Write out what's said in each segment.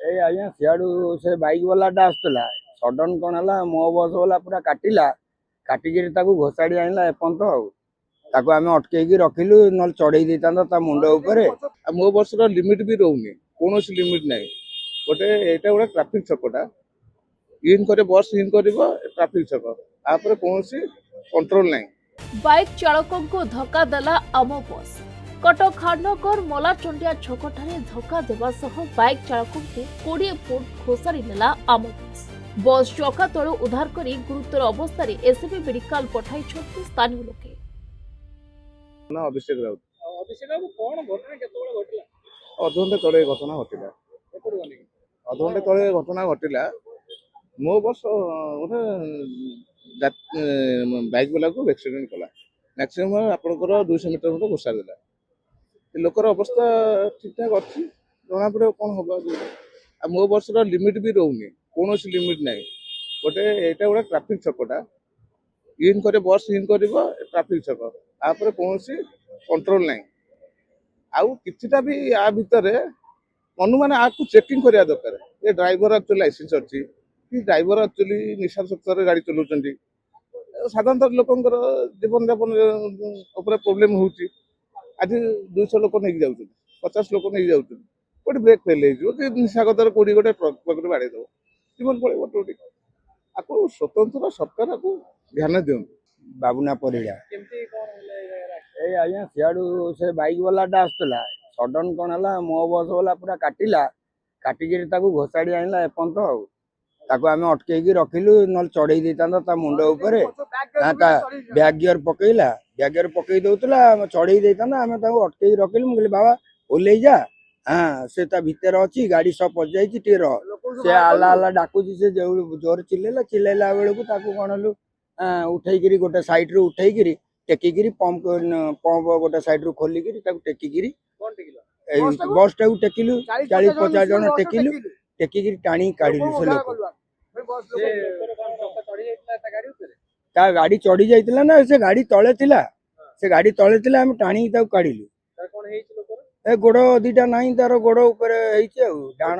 ए आज्ञा सियाड़ू से बाइक वाला आसला सडन कौन है मो बस वाला पूरा काटिला काटिकी घोषाड़ी आनला एपर्यंत आम अटकई रखिलु ना चढ़ई देता मुंड उपरे मो बस लिमिट भी रोनी कौन लिमिट ना गोटे यहाँ गोटे ट्राफिक छकटा इन करे बस इन कर ट्राफिक छक आप कौन कंट्रोल ना बाइक चालकों को धक्का देला आम बस कटक खाननगर मलाचंडिया छकठारे धक्का देवा सह बाइक चालकों को 20 फुट घोषाड़ी नेला आम बस चका तलु उद्धार करी गुरुतर अवस्था एसएबी मेडिकल पठाई स्थानीय लोके। ना अभिषेक राउत कौन घटना केतबेले घटिला अधघंटे तले घटना घटिला अधघंटे तले घटना घटिला मो बस गोटे बाइक वाला को एक्सीडेंट कला मैक्सिमम आपंकर 200 मीटर मत घोषार देला लोकर अवस्था ठीक ठाक अच्छी जना पड़े कौन हम मो बस लिमिट भी रोनी कौन लिमिट ना गोटे यहाँ गोटे ट्राफिक छकटा इन करे बस इन कर ट्राफिक छक आप कौन कंट्रोल ना आउ किछिटा भी आ भितर मनु मैंने आपको चेकिंग करवा दरकार ये ड्राइवर एक्चुअली लाइसेंस अच्छी कि ड्राइवर एक्चुअली निशा सत्तर गाड़ी चलाउछन्ती साधारणतः लोकंकर जीवन यापन ऊपर प्रॉब्लम होउची आज 200 लोक नहीं जाउछन्ती 50 लोक नहीं जाउछन्ती कोठी ब्रेक फेल हो कि निशागतर कोडी गोटे ट्रक पकड़ बाड़े दो जीवन पड़े गोटे आपको स्वतंत्र सरकार आपको ध्यान दियो बाबुना परिड़ा केमती कौन ए आज्ञा सियाड़ू से बाइक वाला आसला सडन कौन है मो बस वाला पूरा काटिला काटिकी घोषाड़ी आनला एपर्यंत आम अटकई रखिलु ना चढ़ई देता मुंड उपरे बैग गियर पकईला बैग गियर पकई दौला चढ़ई देता आम अटकई रखिलु मुझे बाबा ओल्ले जा हाँ से भितर अच्छी गाड़ी सब पचाई टे से आला आला डाकुची से जोर चिल्लेला बेलू कौन उठेकरी गोटे सैड्रु उठेकरी टेकिकी पंप गोटे सैड्रु खोलिकी टेकिकी बस टाक टेकिलु 40-50 जन टेकिलु टेकिकी टाणी काढ़िलु से लोक गाड़ी चढ़ी जाइतिला ना से गाड़ी तले थिला से गाड़ी तले थिला हम टाणी काढ़िलु ए गोड़ दीटा नहीं तार गोड़ ऊपर डाण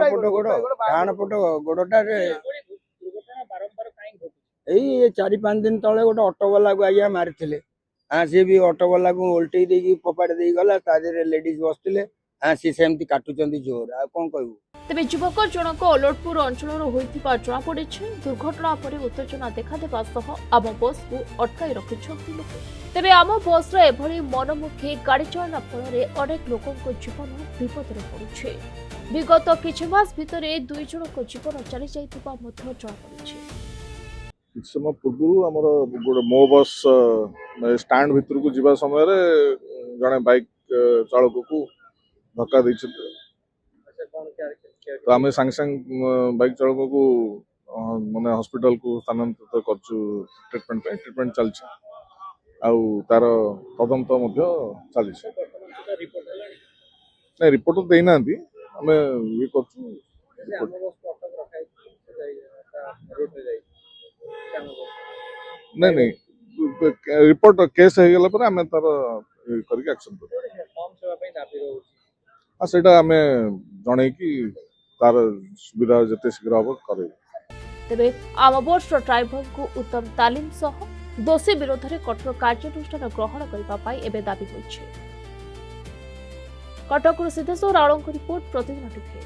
पट गोड़टा यही 4-5 दिन तले गोटे ऑटो वाला को आज्ञा मारी हाँ सी भी ऑटो वाला को उल्टे देकी फोपाड़ी दे गला लेडीज बसते हाँ सी सेमती काटुचंती जोर आ कौन कहबू। तेबे युवक जनक अलोटपुर अंचल होइतिबा जणा पड़िछि दुर्घटना पर उत्तेजना देखा सह आम बस को अटकाई रखिछन्ति लोक। तेबे आम बस रे एभली मनमुखी गाड़ी चलना फल अनेक लोकों जीवन विपद में पड़ुछि। विगत किछि मास भितर 2 जनक जीवन चली जाइतिबा मध्य जणा पड़िछि। किछ समय पूर्व आमर गोटे मो बस स्टैंड भितर को जीवा समय जड़े बाइक चालक को धक्का दी तो आम सांगे सांग बाइक चालक को माने हॉस्पिटल को स्थानांतरित कर ट्रीटमेंट चलछि आउ तार तदंत मध्य चलछि नहीं रिपोर्ट तो देना आम ये करछु नहीं रिपोर्ट केस हो गला पर आम तार करके एक्शन कर हाँ सेटा आम जणे कि तार सुविधा जते शीघ्र हम करे। तेबे आम बस ड्राइवर को उत्तम तालीम सह दोषी विरोध में कठोर कार्यानुष्ठान ग्रहण करने एवं दाबी होइछि। कटक सिद्धेश्वर रावल रिपोर्ट प्रतिदिन टीवी।